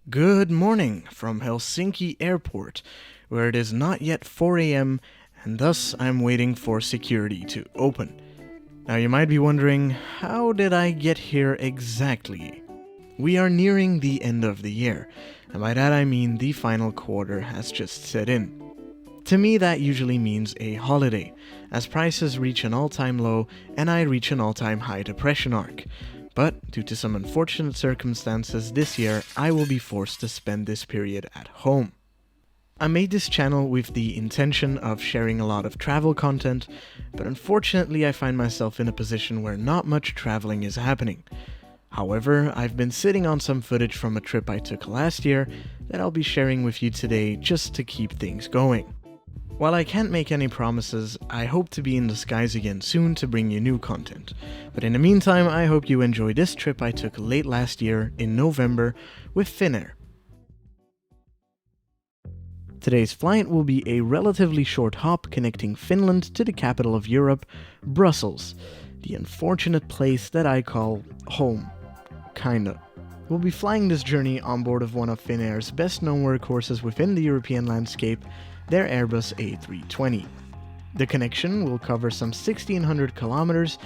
Good morning from Helsinki Airport, where it is not yet 4 a.m. and thus I'm waiting for security to open. Now you might be wondering, how did I get here exactly? We are nearing the end of the year, and by that I mean the final quarter has just set in. To me that usually means a holiday, as prices reach an all-time low and I reach an all-time high depression arc. But due to some unfortunate circumstances this year, I will be forced to spend this period at home. I made this channel with the intention of sharing a lot of travel content, but unfortunately I find myself in a position where not much traveling is happening. However, I've been sitting on some footage from a trip I took last year that I'll be sharing with you today just to keep things going. While I can't make any promises, I hope to be in the skies again soon to bring you new content. But in the meantime, I hope you enjoy this trip I took late last year in November with Finnair. Today's flight will be a relatively short hop connecting Finland to the capital of Europe, Brussels, the unfortunate place that I call home. Kinda. We'll be flying this journey on board of one of Finnair's best known workhorses within the European landscape, their Airbus A320. The connection will cover some 1,600 kilometers,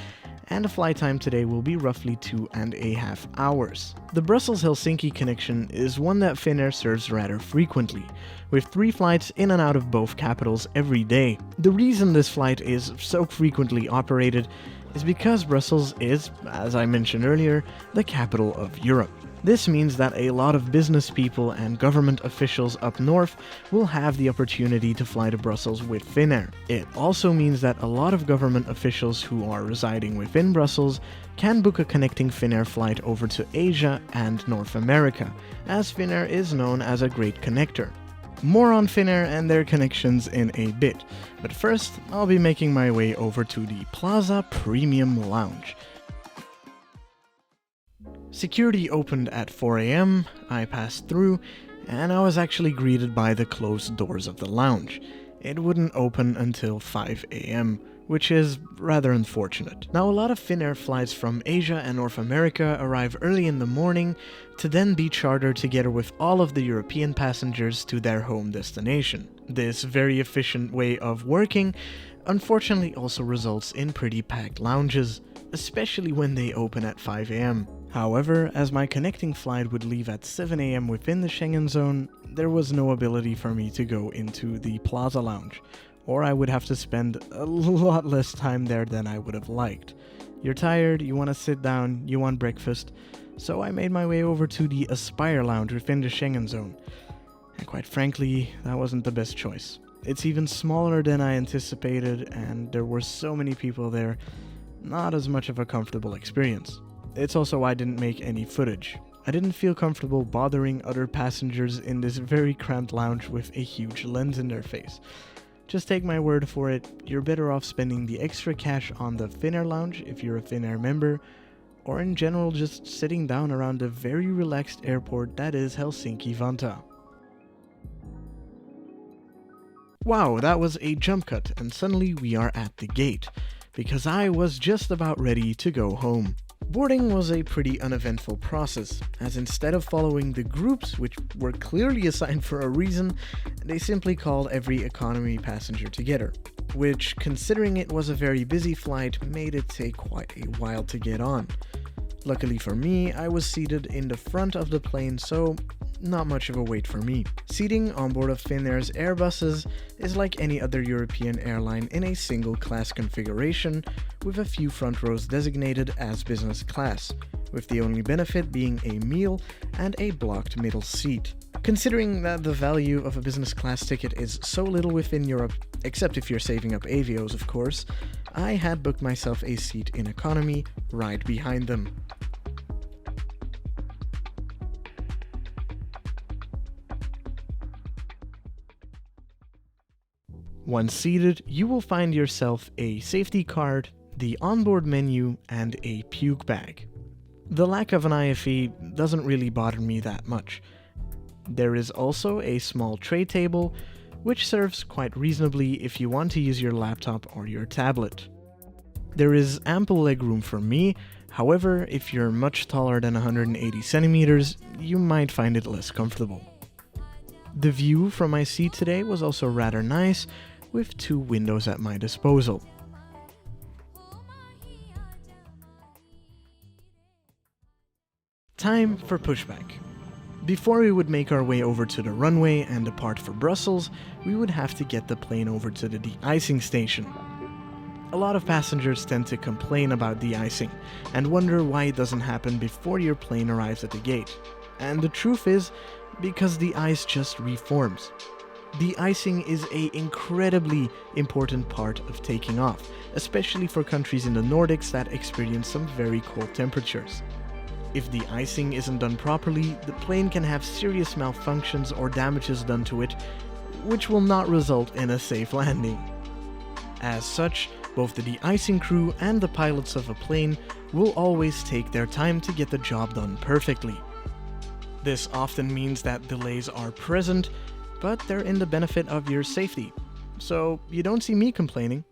and the flight time today will be roughly 2.5 hours. The Brussels-Helsinki connection is one that Finnair serves rather frequently, with 3 flights in and out of both capitals every day. The reason this flight is so frequently operated is because Brussels is, as I mentioned earlier, the capital of Europe. This means that a lot of business people and government officials up north will have the opportunity to fly to Brussels with Finnair. It also means that a lot of government officials who are residing within Brussels can book a connecting Finnair flight over to Asia and North America, as Finnair is known as a great connector. More on Finnair and their connections in a bit, but first I'll be making my way over to the Plaza Premium Lounge. Security opened at 4 a.m, I passed through, and I was actually greeted by the closed doors of the lounge. It wouldn't open until 5 a.m, which is rather unfortunate. Now, a lot of Finnair flights from Asia and North America arrive early in the morning to then be chartered together with all of the European passengers to their home destination. This very efficient way of working unfortunately also results in pretty packed lounges, especially when they open at 5 a.m. However, as my connecting flight would leave at 7 a.m. within the Schengen zone, there was no ability for me to go into the Plaza Lounge, or I would have to spend a lot less time there than I would have liked. You're tired, you want to sit down, you want breakfast, so I made my way over to the Aspire Lounge within the Schengen zone. And quite frankly, that wasn't the best choice. It's even smaller than I anticipated, and there were so many people there, not as much of a comfortable experience. It's also why I didn't make any footage. I didn't feel comfortable bothering other passengers in this very cramped lounge with a huge lens in their face. Just take my word for it, you're better off spending the extra cash on the Finnair lounge if you're a Finnair member, or in general just sitting down around the very relaxed airport that is Helsinki Vantaa. Wow, that was a jump cut, and suddenly we are at the gate, because I was just about ready to go home. Boarding was a pretty uneventful process, as instead of following the groups, which were clearly assigned for a reason, they simply called every economy passenger together, which, considering it was a very busy flight, made it take quite a while to get on. Luckily for me, I was seated in the front of the plane, so not much of a wait for me. Seating on board of Finnair's Airbuses is like any other European airline in a single class configuration, with a few front rows designated as business class, with the only benefit being a meal and a blocked middle seat. Considering that the value of a business class ticket is so little within Europe, except if you're saving up avios of course, I had booked myself a seat in economy right behind them. Once seated, you will find yourself a safety card, the onboard menu, and a puke bag. The lack of an IFE doesn't really bother me that much. There is also a small tray table, which serves quite reasonably if you want to use your laptop or your tablet. There is ample legroom for me, However, if you're much taller than 180 centimeters, you might find it less comfortable. The view from my seat today was also rather nice, with 2 windows at my disposal. Time for pushback. Before we would make our way over to the runway and depart for Brussels, we would have to get the plane over to the de-icing station. A lot of passengers tend to complain about de-icing and wonder why it doesn't happen before your plane arrives at the gate. And the truth is, because the ice just reforms. De-icing is an incredibly important part of taking off, especially for countries in the Nordics that experience some very cold temperatures. If de-icing isn't done properly, the plane can have serious malfunctions or damages done to it, which will not result in a safe landing. As such, both the de-icing crew and the pilots of a plane will always take their time to get the job done perfectly. This often means that delays are present, but they're in the benefit of your safety. So you don't see me complaining.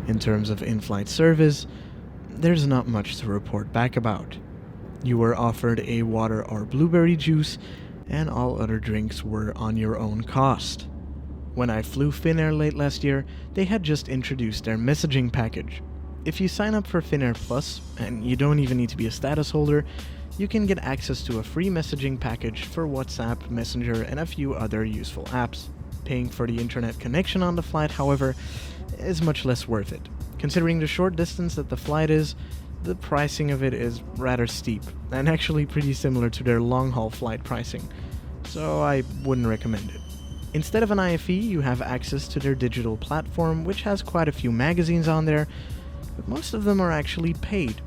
In terms of in-flight service, there's not much to report back about. You were offered a water or blueberry juice, and all other drinks were on your own cost. When I flew Finnair late last year, they had just introduced their messaging package. If you sign up for Finnair Plus, and you don't even need to be a status holder, you can get access to a free messaging package for WhatsApp, Messenger, and a few other useful apps. Paying for the internet connection on the flight, however, is much less worth it. Considering the short distance that the flight is, the pricing of it is rather steep, and actually pretty similar to their long-haul flight pricing, so I wouldn't recommend it. Instead of an IFE, you have access to their digital platform, which has quite a few magazines on there, but most of them are actually paid.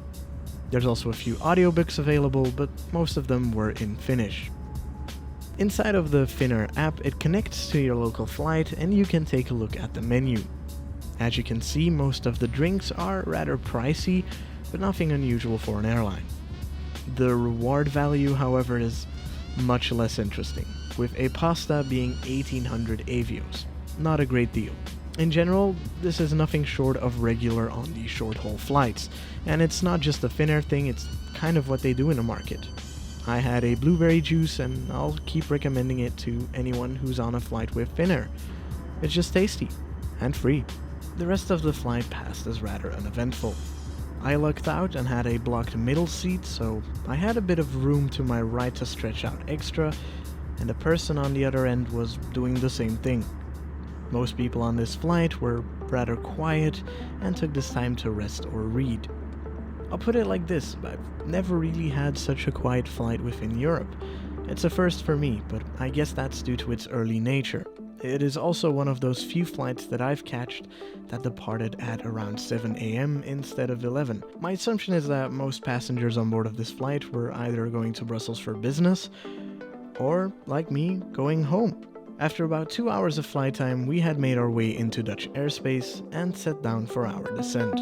There's also a few audiobooks available, but most of them were in Finnish. Inside of the Finnair app, it connects to your local flight, and you can take a look at the menu. As you can see, most of the drinks are rather pricey, but nothing unusual for an airline. The reward value, however, is much less interesting, with a pasta being 1800 avios. Not a great deal. In general, this is nothing short of regular on these short-haul flights, and it's not just a Finnair thing, it's kind of what they do in the market. I had a blueberry juice, and I'll keep recommending it to anyone who's on a flight with Finnair. It's just tasty, and free. The rest of the flight passed as rather uneventful. I lucked out and had a blocked middle seat, so I had a bit of room to my right to stretch out extra, and the person on the other end was doing the same thing. Most people on this flight were rather quiet and took this time to rest or read. I'll put it like this, I've never really had such a quiet flight within Europe. It's a first for me, but I guess that's due to its early nature. It is also one of those few flights that I've catched that departed at around 7 AM instead of 11. My assumption is that most passengers on board of this flight were either going to Brussels for business, or, like me, going home. After about 2 hours of flight time, we had made our way into Dutch airspace and set down for our descent.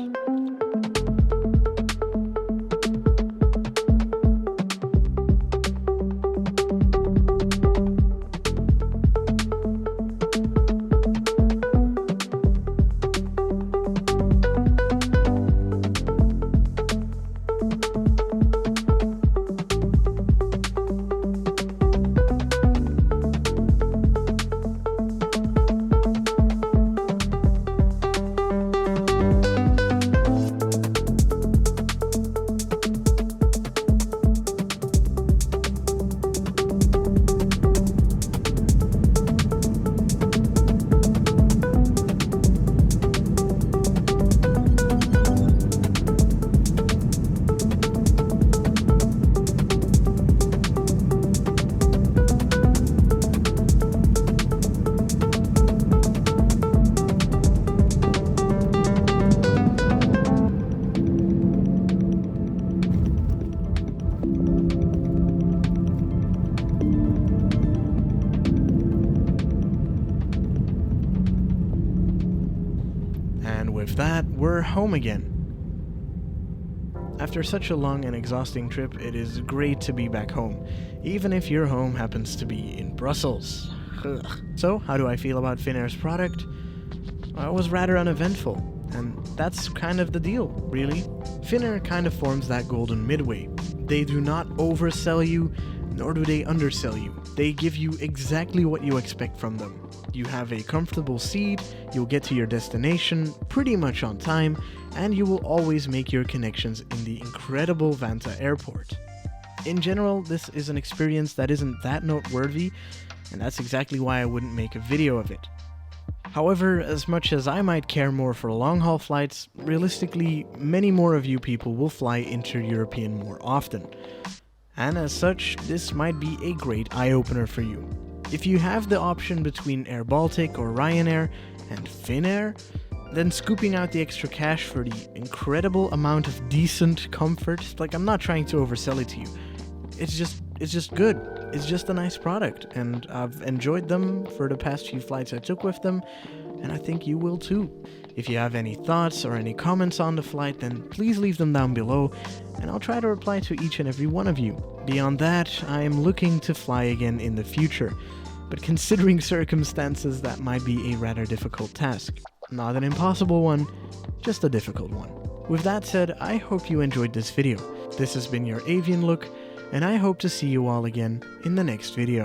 With that, we're home again. After such a long and exhausting trip, it is great to be back home, even if your home happens to be in Brussels. Ugh. So, how do I feel about Finnair's product? Well, it was rather uneventful, and that's kind of the deal, really. Finnair kind of forms that golden midway. They do not oversell you, nor do they undersell you. They give you exactly what you expect from them. You have a comfortable seat, you'll get to your destination pretty much on time, and you will always make your connections in the incredible Vantaa airport. In general, this is an experience that isn't that noteworthy, and that's exactly why I wouldn't make a video of it. However, as much as I might care more for long-haul flights, realistically, many more of you people will fly inter-European more often. And as such, this might be a great eye-opener for you. If you have the option between Air Baltic or Ryanair and Finnair, then scooping out the extra cash for the incredible amount of decent comfort, like, I'm not trying to oversell it to you. It's just good. It's just a nice product, and I've enjoyed them for the past few flights I took with them, and I think you will too. If you have any thoughts or any comments on the flight, then please leave them down below, and I'll try to reply to each and every one of you. Beyond that, I am looking to fly again in the future, but considering circumstances, that might be a rather difficult task. Not an impossible one, just a difficult one. With that said, I hope you enjoyed this video. This has been your Avian Look, and I hope to see you all again in the next video.